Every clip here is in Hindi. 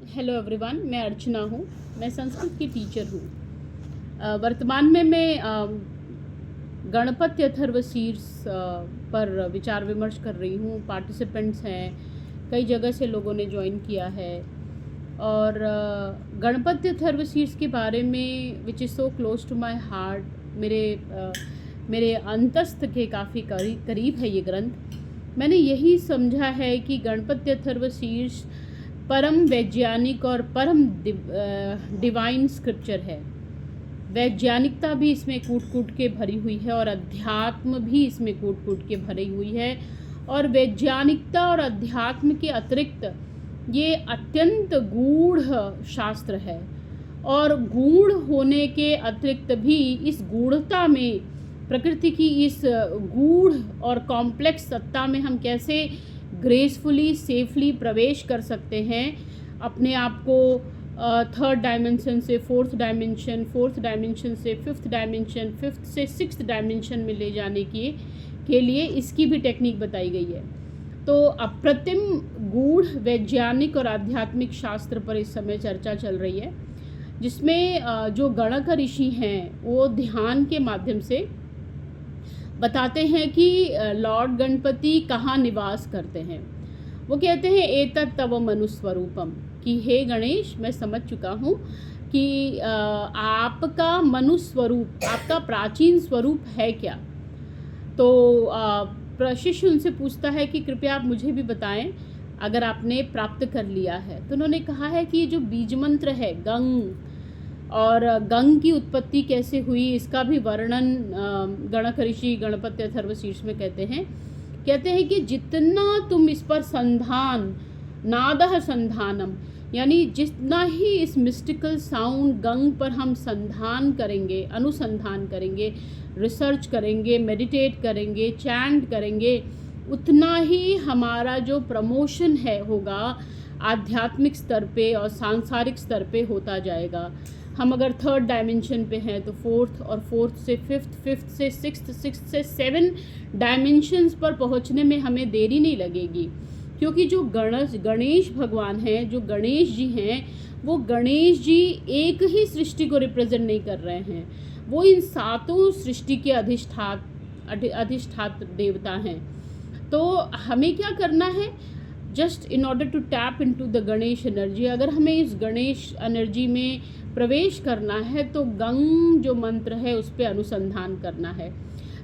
हेलो एवरीवन, मैं अर्चना हूँ। मैं संस्कृत की टीचर हूँ। वर्तमान में मैं गणपति अथर्वशीर्ष पर विचार विमर्श कर रही हूँ। पार्टिसिपेंट्स हैं, कई जगह से लोगों ने ज्वाइन किया है और गणपति अथर्वशीर्ष के बारे में which is so close to my heart, मेरे अंतस्थ के काफ़ी करीब है ये ग्रंथ। मैंने यही समझा है कि गणपति अथर्वशीर्ष परम वैज्ञानिक और परम डिवाइन स्क्रिप्चर है। वैज्ञानिकता भी इसमें कूट कूट के भरी हुई है और अध्यात्म भी इसमें कूट कूट के भरी हुई है। और वैज्ञानिकता और अध्यात्म के अतिरिक्त ये अत्यंत गूढ़ शास्त्र है और गूढ़ होने के अतिरिक्त भी इस गूढ़ता में, प्रकृति की इस गूढ़ और कॉम्प्लेक्स सत्ता में हम कैसे ग्रेसफुली सेफली प्रवेश कर सकते हैं, अपने आप को थर्ड डायमेंशन से फोर्थ डायमेंशन, फोर्थ डायमेंशन से फिफ्थ डायमेंशन, फिफ्थ से सिक्स्थ डायमेंशन में ले जाने के लिए इसकी भी टेक्निक बताई गई है। तो अप्रतिम गूढ़ वैज्ञानिक और आध्यात्मिक शास्त्र पर इस समय चर्चा चल रही है, जिसमें जो गणक ऋषि हैं वो ध्यान के माध्यम से बताते हैं कि लॉर्ड गणपति कहाँ निवास करते हैं। वो कहते हैं एतत् तव मनुस्वरूपम, कि हे गणेश, मैं समझ चुका हूँ कि आपका मनुस्वरूप, आपका प्राचीन स्वरूप है क्या। तो शिष्य उनसे पूछता है कि कृपया आप मुझे भी बताएं अगर आपने प्राप्त कर लिया है। तो उन्होंने कहा है कि जो बीज मंत्र है गंग, और गंग की उत्पत्ति कैसे हुई इसका भी वर्णन गणक ऋषि गणपति अथर्वशीर्ष में कहते हैं कि जितना तुम इस पर संधान, नादः संधानम, यानी जितना ही इस मिस्टिकल साउंड गंग पर हम संधान करेंगे, अनुसंधान करेंगे, रिसर्च करेंगे, मेडिटेट करेंगे, चैंट करेंगे, उतना ही हमारा जो प्रमोशन है होगा आध्यात्मिक स्तर पे और सांसारिक स्तर पे होता जाएगा। हम अगर थर्ड डायमेंशन पे हैं तो फोर्थ, और फोर्थ से फिफ्थ, फिफ्थ से सिक्स्थ, सिक्स्थ से सेवन डायमेंशंस पर पहुंचने में हमें देरी नहीं लगेगी। क्योंकि जो गणेश भगवान हैं, जो गणेश जी हैं, वो गणेश जी एक ही सृष्टि को रिप्रेजेंट नहीं कर रहे हैं, वो इन सातों सृष्टि के अधिष्ठात देवता हैं। तो हमें क्या करना है, just in order to tap into the Ganesh energy, अगर हमें इस गणेश एनर्जी में प्रवेश करना है तो गंग जो मंत्र है उस पर अनुसंधान करना है।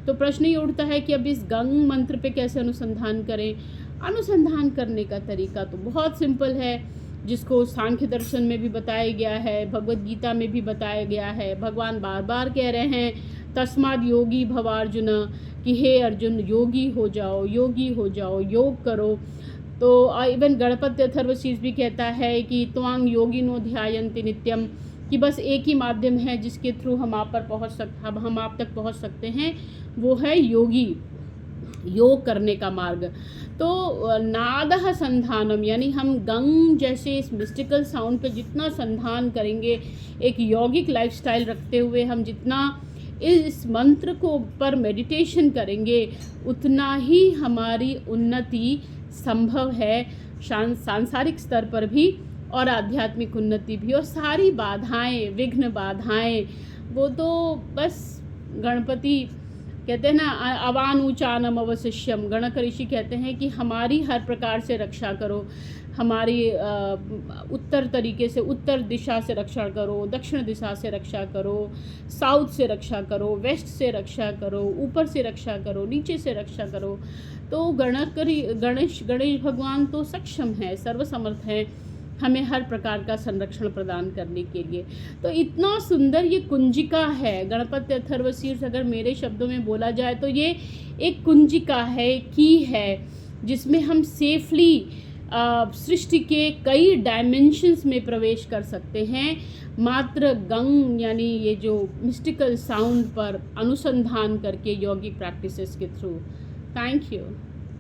तो प्रश्न ये उठता है कि अब इस गंग मंत्र पे कैसे अनुसंधान करें। अनुसंधान करने का तरीका तो बहुत सिंपल है, जिसको सांख्य दर्शन में भी बताया गया है, भगवद गीता में भी बताया गया है। भगवान बार बार कह रहे हैं तस्माद योगी भवार्जुन, कि हे अर्जुन योगी हो जाओ, योगी हो जाओ, योग करो। तो इवन गणपति अथर्वशीर्ष भी कहता है कि त्वांग योगिनो ध्यायन्ति नित्यम, कि बस एक ही माध्यम है जिसके थ्रू हम आप तक पहुंच सकते हैं, वो है योगी, योग करने का मार्ग। तो नादः संधानम, यानी हम गंग जैसे इस मिस्टिकल साउंड पे जितना संधान करेंगे, एक यौगिक लाइफस्टाइल रखते हुए हम जितना इस मंत्र को पर मेडिटेशन करेंगे, उतना ही हमारी उन्नति संभव है, सांसारिक स्तर पर भी और आध्यात्मिक उन्नति भी। और सारी बाधाएं, विघ्न बाधाएं, वो तो बस गणपति कहते हैं ना, अवानुचानम अवशिष्यम, गणक ऋषि कहते हैं कि हमारी हर प्रकार से रक्षा करो, हमारी उत्तर तरीके से, उत्तर दिशा से रक्षा करो, दक्षिण दिशा से रक्षा करो, साउथ से रक्षा करो, वेस्ट से रक्षा करो, ऊपर से रक्षा करो, नीचे से रक्षा करो। तो गणेश भगवान तो सक्षम है, सर्वसमर्थ है हमें हर प्रकार का संरक्षण प्रदान करने के लिए। तो इतना सुंदर ये कुंजिका है गणपति अथर्वशीर्ष, अगर मेरे शब्दों में बोला जाए तो ये एक कुंजिका है, की है, जिसमें हम सेफली सृष्टि के कई डायमेंशंस में प्रवेश कर सकते हैं, मात्र गंग यानी ये जो मिस्टिकल साउंड पर अनुसंधान करके, यौगिक प्रैक्टिसेस के थ्रू। Thank you.